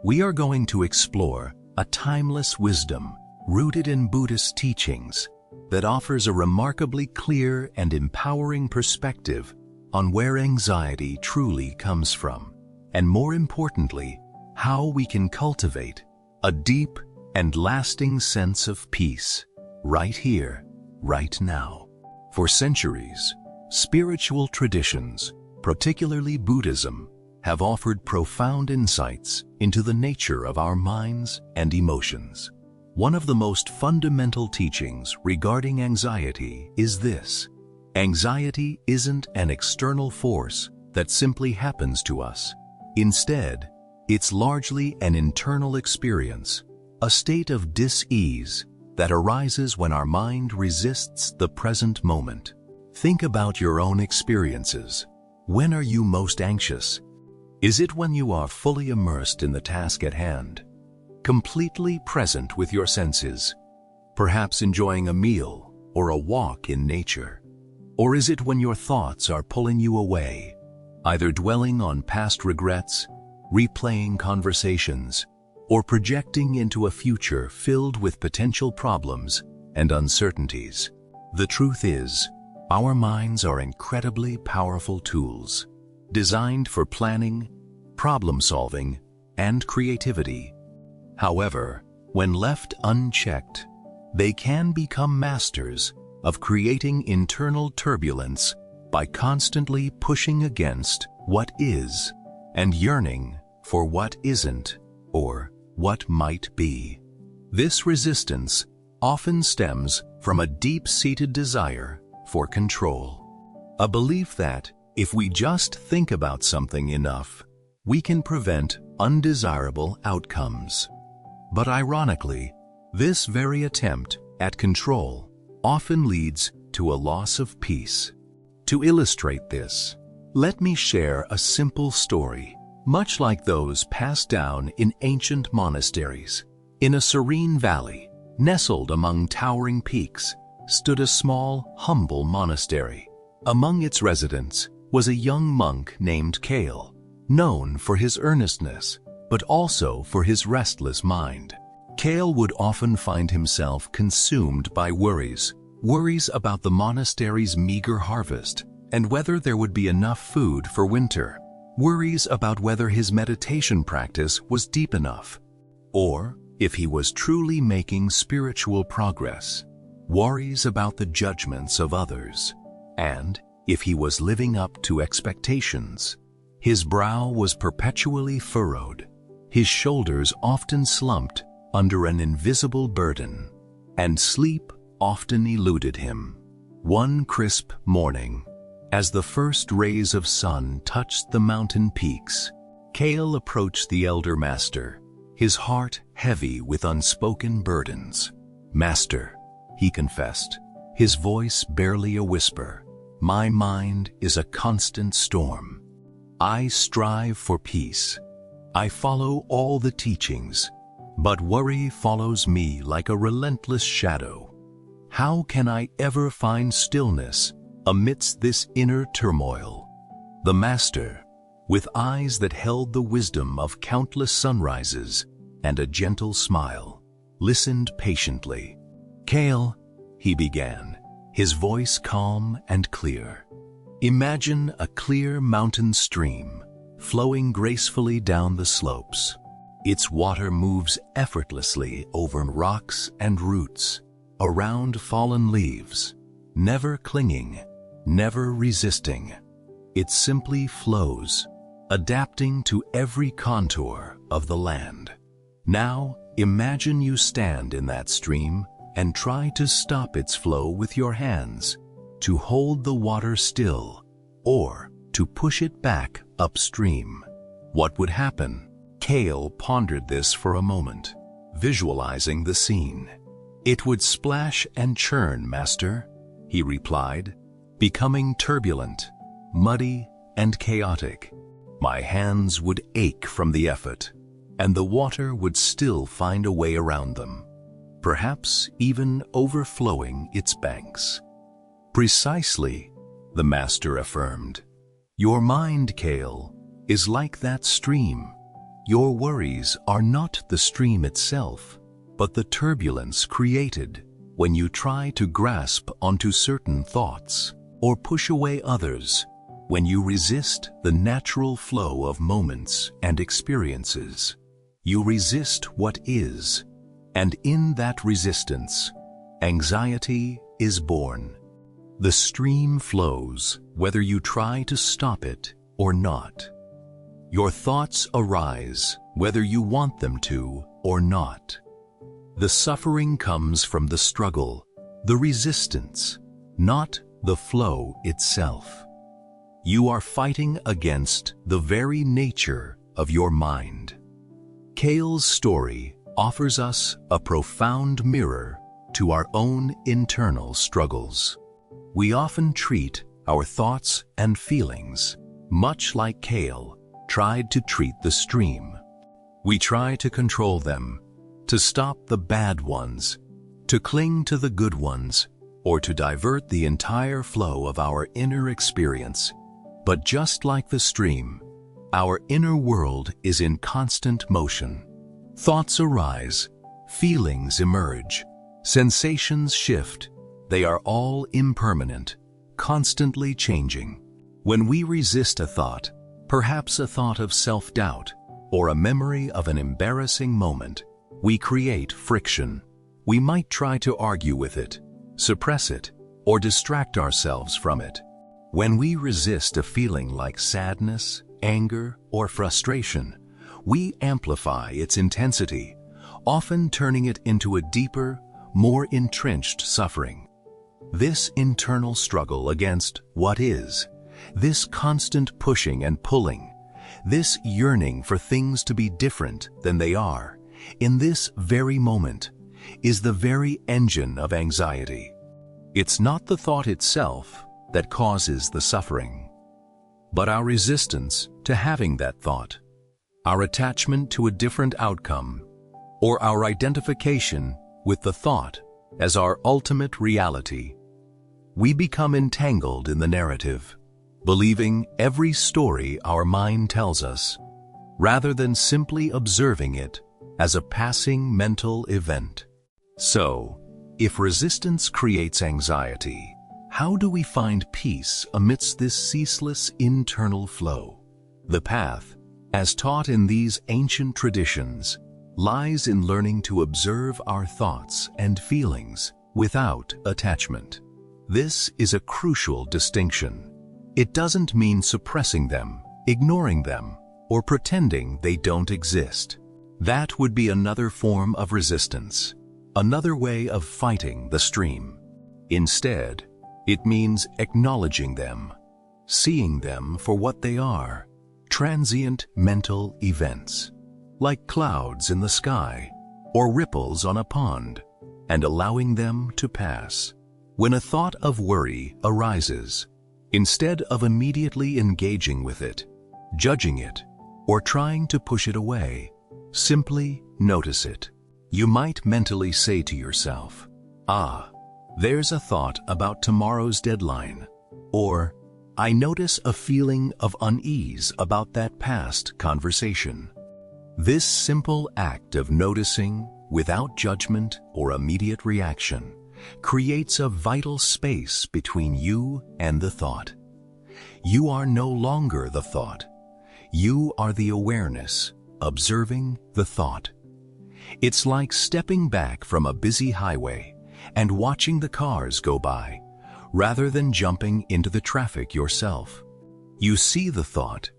we are going to explore a timeless wisdom rooted in Buddhist teachings that offers a remarkably clear and empowering perspective on where anxiety truly comes from, and more importantly, how we can cultivate a deep and lasting sense of peace right here, right now. For centuries, spiritual traditions, particularly Buddhism, have offered profound insights into the nature of our minds and emotions. One of the most fundamental teachings regarding anxiety is this: anxiety isn't an external force that simply happens to us. Instead, it's largely an internal experience, a state of dis-ease that arises when our mind resists the present moment. Think about your own experiences. When are you most anxious? Is it when you are fully immersed in the task at hand, completely present with your senses, perhaps enjoying a meal or a walk in nature? Or is it when your thoughts are pulling you away, either dwelling on past regrets, replaying conversations, or projecting into a future filled with potential problems and uncertainties? The truth is, our minds are incredibly powerful tools, designed for planning, problem-solving, and creativity. However, when left unchecked, they can become masters of creating internal turbulence by constantly pushing against what is and yearning for what isn't or what might be. This resistance often stems from a deep-seated desire for control, a belief that if we just think about something enough, we can prevent undesirable outcomes. But ironically, this very attempt at control often leads to a loss of peace. To illustrate this, let me share a simple story, much like those passed down in ancient monasteries. In a serene valley, nestled among towering peaks, stood a small, humble monastery. Among its residents was a young monk named Kale, known for his earnestness, but also for his restless mind. Kale would often find himself consumed by worries about the monastery's meager harvest and whether there would be enough food for winter, worries about whether his meditation practice was deep enough, or if he was truly making spiritual progress, worries about the judgments of others, and if he was living up to expectations. His brow was perpetually furrowed, his shoulders often slumped under an invisible burden, and sleep often eluded him. One crisp morning, as the first rays of sun touched the mountain peaks, Kale approached the elder master, his heart heavy with unspoken burdens. "Master," he confessed, his voice barely a whisper, "my mind is a constant storm. I strive for peace. I follow all the teachings, but worry follows me like a relentless shadow. How can I ever find stillness amidst this inner turmoil?" The master, with eyes that held the wisdom of countless sunrises and a gentle smile, listened patiently. "Kale," he began, his voice calm and clear, "imagine a clear mountain stream flowing gracefully down the slopes. Its water moves effortlessly over rocks and roots, around fallen leaves, never clinging, never resisting. It simply flows, adapting to every contour of the land. Now, imagine you stand in that stream and try to stop its flow with your hands, to hold the water still, or to push it back upstream. What would happen?" Kale pondered this for a moment, visualizing the scene. "It would splash and churn, master," he replied, "becoming turbulent, muddy, and chaotic. My hands would ache from the effort, and the water would still find a way around them, perhaps even overflowing its banks." "Precisely," the master affirmed. "Your mind, Kale, is like that stream. Your worries are not the stream itself, but the turbulence created when you try to grasp onto certain thoughts or push away others, when you resist the natural flow of moments and experiences. You resist what is, and in that resistance, anxiety is born. The stream flows whether you try to stop it or not. Your thoughts arise whether you want them to or not. The suffering comes from the struggle, the resistance, not the flow itself. You are fighting against the very nature of your mind. Kale's story offers us a profound mirror to our own internal struggles. We often treat our thoughts and feelings much like Kale tried to treat the stream. We try to control them, to stop the bad ones, to cling to the good ones, or to divert the entire flow of our inner experience. But just like the stream, our inner world is in constant motion. Thoughts arise, feelings emerge, sensations shift. They are all impermanent, constantly changing. When we resist a thought, perhaps a thought of self-doubt or a memory of an embarrassing moment, we create friction. We might try to argue with it, suppress it, or distract ourselves from it. When we resist a feeling like sadness, anger, or frustration, we amplify its intensity, often turning it into a deeper, more entrenched suffering. This internal struggle against what is, this constant pushing and pulling, this yearning for things to be different than they are, in this very moment, is the very engine of anxiety. It's not the thought itself that causes the suffering, but our resistance to having that thought, our attachment to a different outcome, or our identification with the thought as our ultimate reality. We become entangled in the narrative, believing every story our mind tells us, rather than simply observing it as a passing mental event. So, if resistance creates anxiety, how do we find peace amidst this ceaseless internal flow? The path, as taught in these ancient traditions, lies in learning to observe our thoughts and feelings without attachment. This is a crucial distinction. It doesn't mean suppressing them, ignoring them, or pretending they don't exist. That would be another form of resistance, another way of fighting the stream. Instead, it means acknowledging them, seeing them for what they are, transient mental events, like clouds in the sky or ripples on a pond, and allowing them to pass. When a thought of worry arises, instead of immediately engaging with it, judging it, or trying to push it away, simply notice it. You might mentally say to yourself, there's a thought about tomorrow's deadline, or I notice a feeling of unease about that past conversation. This simple act of noticing without judgment or immediate reaction creates a vital space between you and the thought. You are no longer the thought. You are the awareness, observing the thought. It's like stepping back from a busy highway and watching the cars go by, rather than jumping into the traffic yourself. You see the thought,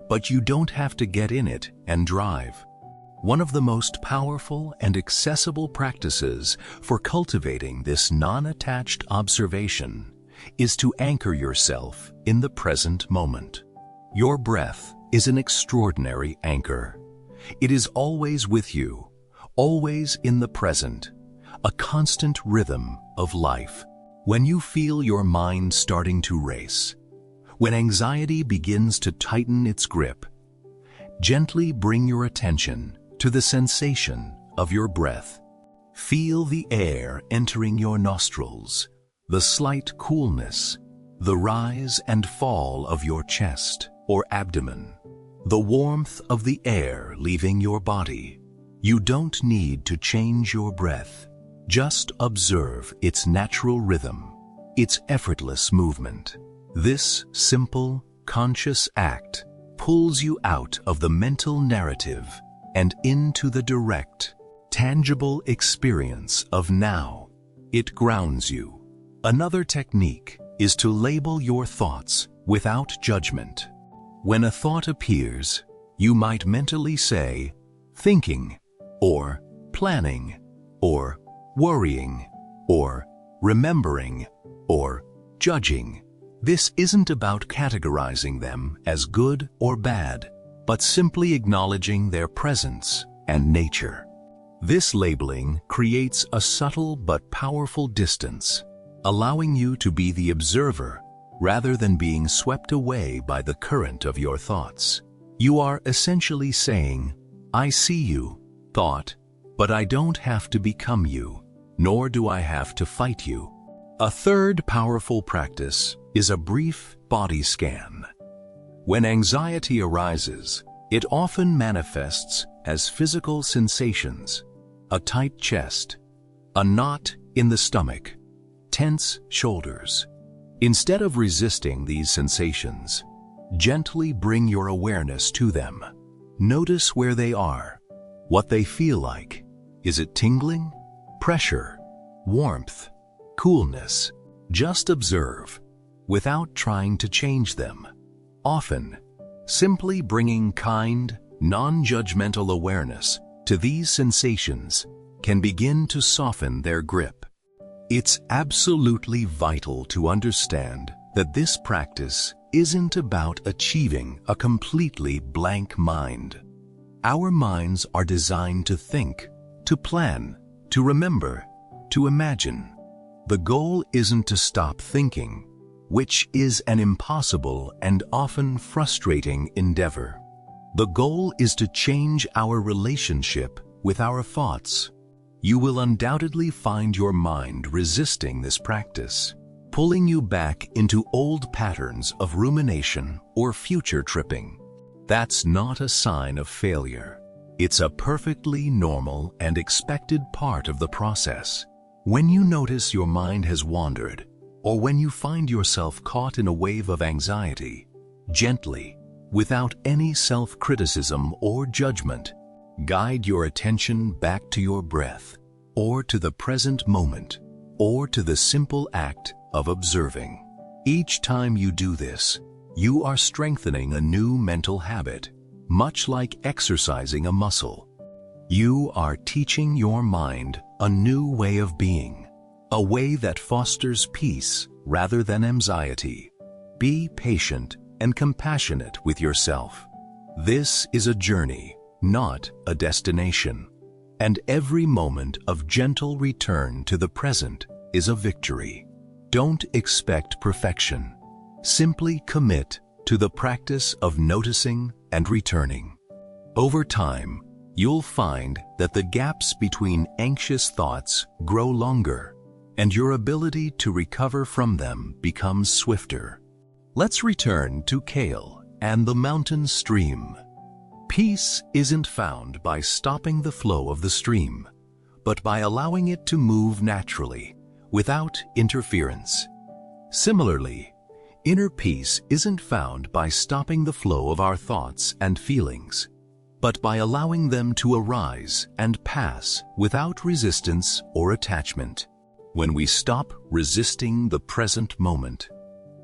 but you don't have to get in it and drive. One of the most powerful and accessible practices for cultivating this non-attached observation is to anchor yourself in the present moment. Your breath is an extraordinary anchor. It is always with you, always in the present, a constant rhythm of life. When you feel your mind starting to race, when anxiety begins to tighten its grip, gently bring your attention to the sensation of your breath. Feel the air entering your nostrils, the slight coolness, the rise and fall of your chest or abdomen. the warmth of the air leaving your body. You don't need to change your breath. Just observe its natural rhythm, its effortless movement. This simple, conscious act pulls you out of the mental narrative and into the direct, tangible experience of now. It grounds you. Another technique is to label your thoughts without judgment. When a thought appears, you might mentally say, thinking, or planning, or worrying, or remembering, or judging. This isn't about categorizing them as good or bad, but simply acknowledging their presence and nature. This labeling creates a subtle but powerful distance, allowing you to be the observer rather than being swept away by the current of your thoughts. You are essentially saying, I see you, thought, but I don't have to become you, nor do I have to fight you. A third powerful practice is a brief body scan. When anxiety arises, it often manifests as physical sensations: a tight chest, a knot in the stomach, tense shoulders. Instead of resisting these sensations, gently bring your awareness to them. Notice where they are, what they feel like. Is it tingling, pressure, warmth, coolness? Just observe, without trying to change them. Often, simply bringing kind, non-judgmental awareness to these sensations can begin to soften their grip. It's absolutely vital to understand that this practice isn't about achieving a completely blank mind. Our minds are designed to think, to plan, to remember, to imagine. The goal isn't to stop thinking, which is an impossible and often frustrating endeavor. The goal is to change our relationship with our thoughts. You will undoubtedly find your mind resisting this practice, pulling you back into old patterns of rumination or future tripping. That's not a sign of failure. It's a perfectly normal and expected part of the process. When you notice your mind has wandered, or when you find yourself caught in a wave of anxiety, gently, without any self-criticism or judgment, guide your attention back to your breath, or to the present moment, or to the simple act of observing. Each time you do this, you are strengthening a new mental habit, much like exercising a muscle. You are teaching your mind a new way of being, a way that fosters peace rather than anxiety. Be patient and compassionate with yourself. This is a journey, not a destination, and every moment of gentle return to the present is a victory. Don't expect perfection. Simply commit to the practice of noticing and returning. Over time, you'll find that the gaps between anxious thoughts grow longer, and your ability to recover from them becomes swifter. Let's return to Kale and the mountain stream. Peace isn't found by stopping the flow of the stream, but by allowing it to move naturally, without interference. Similarly, inner peace isn't found by stopping the flow of our thoughts and feelings, but by allowing them to arise and pass without resistance or attachment. When we stop resisting the present moment,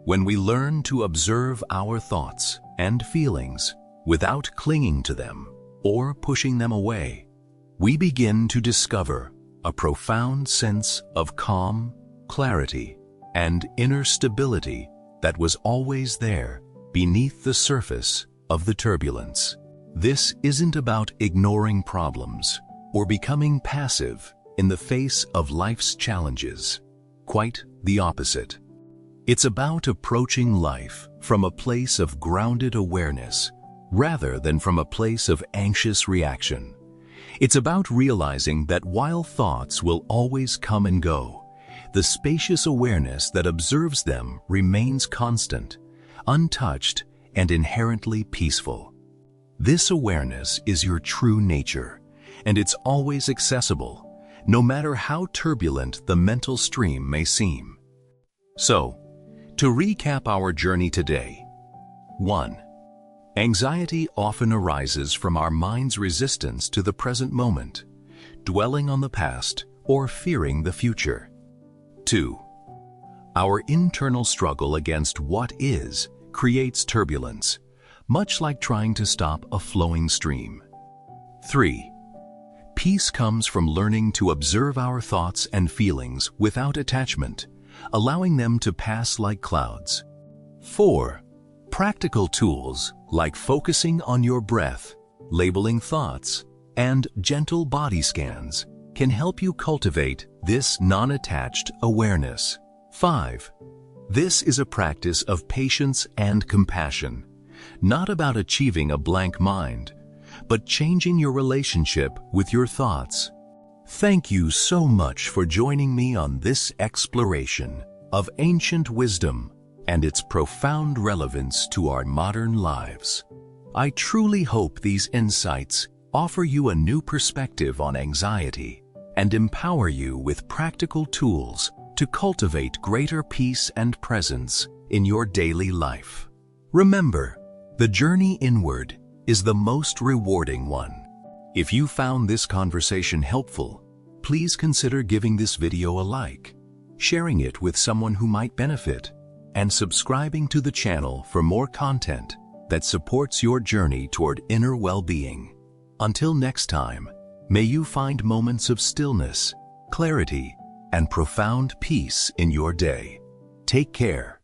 when we learn to observe our thoughts and feelings without clinging to them or pushing them away, we begin to discover a profound sense of calm, clarity, and inner stability that was always there beneath the surface of the turbulence. This isn't about ignoring problems or becoming passive in the face of life's challenges. Quite the opposite. It's about approaching life from a place of grounded awareness rather than from a place of anxious reaction. It's about realizing that while thoughts will always come and go, the spacious awareness that observes them remains constant, untouched, and inherently peaceful. This awareness is your true nature, and it's always accessible, no matter how turbulent the mental stream may seem. So, to recap our journey today: 1. Anxiety often arises from our mind's resistance to the present moment, dwelling on the past or fearing the future. 2. Our internal struggle against what is creates turbulence, much like trying to stop a flowing stream. 3. Peace comes from learning to observe our thoughts and feelings without attachment, allowing them to pass like clouds. 4. Practical tools like focusing on your breath, labeling thoughts, and gentle body scans can help you cultivate this non-attached awareness. 5. This is a practice of patience and compassion, not about achieving a blank mind, but changing your relationship with your thoughts. Thank you so much for joining me on this exploration of ancient wisdom and its profound relevance to our modern lives. I truly hope these insights offer you a new perspective on anxiety and empower you with practical tools to cultivate greater peace and presence in your daily life. Remember, the journey inward is the most rewarding one. If you found this conversation helpful, please consider giving this video a like, sharing it with someone who might benefit, and subscribing to the channel for more content that supports your journey toward inner well-being. Until next time, may you find moments of stillness, clarity, and profound peace in your day. Take care.